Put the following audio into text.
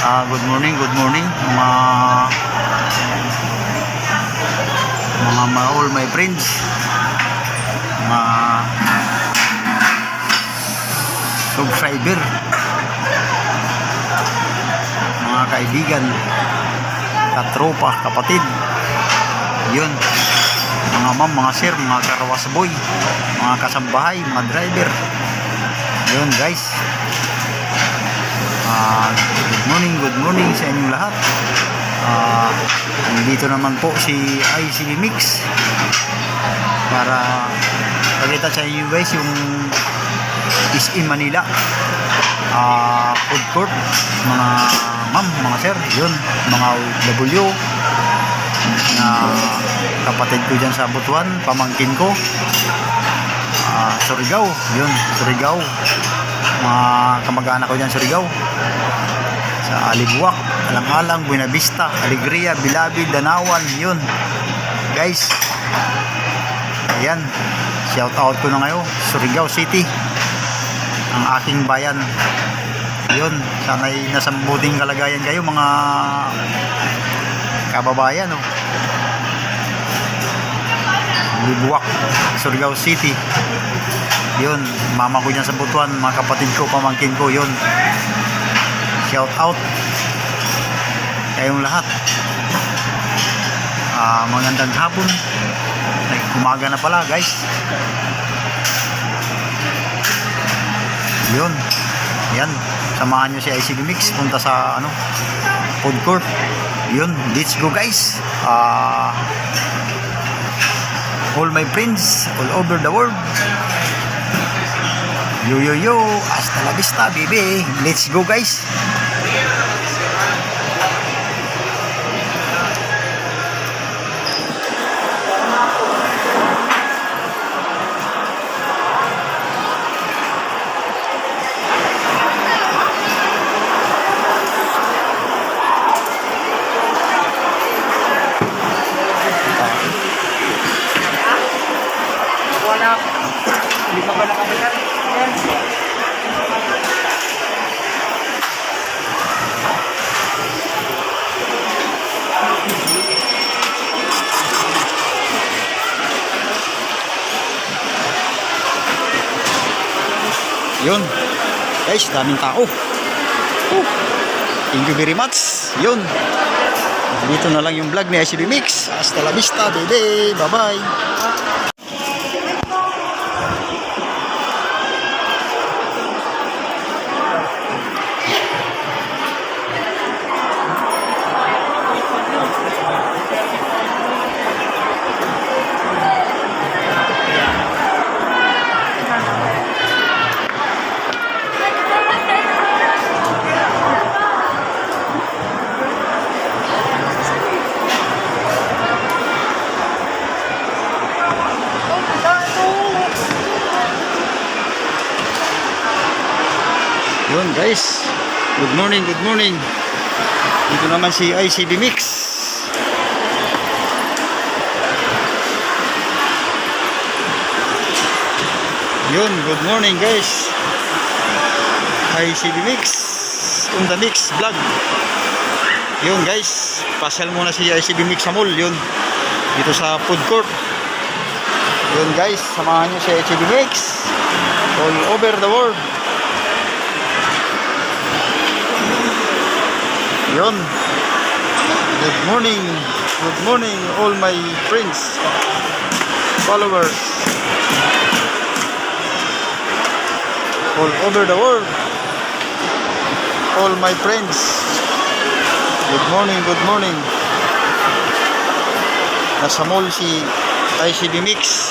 Good morning mga all my friends, mga subscriber, mga kaibigan, katropa, kapatid, yun, mga ma'am, mga sir, mga karawas boy, mga kasambahay, mga driver, yun guys. Good morning sa inyong lahat. Nandito naman po si ICB Mix para pakita sa inyo guys yung SM Manila food court, mga ma'am, mga sir, yun, mga OFW na kapatid ko dyan sa Butuan, pamangkin ko, Surigao, yun, Surigao, mga kamag-anak ko dyan Surigao, sa Alibuak, Alang-alang, Buena Vista, Alegria, Bilabid, Danawan, yun guys. Ayan, shout out ko na ngayon, Surigao City, ang aking bayan. Yun, sana'y nasa mabuting kalagayan kayo mga kababayan, no? Alibuak, Surigao City, yun, mama ko dyan sa Butuan, mga kapatid ko, pamangkin ko, yun, shout out kayong lahat. Magandang hapon, umaga na pala guys. Yun, yan, samahan nyo si ICB Mix punta sa food court. Yun, let's go guys. All my friends all over the world, yo, hasta la vista baby, let's go guys. Hindi pa ba nakabitan? Ayan. Yun guys, daming tao. Thank you very much. Yun, dito na lang yung vlog ni ICB Mix. Hasta la vista baby, bye bye. Yun guys, good morning. Dito naman si ICB Mix. Yun, good morning guys, ICB Mix on the Mix vlog. Yun guys, pasyal muna si ICB Mix sa mall, yun, dito sa food court. Yun guys, samahan nyo si ICB Mix all over the world. Yun, good morning all my friends, followers all over the world, all my friends, good morning. Nasa mall si ICB Mix.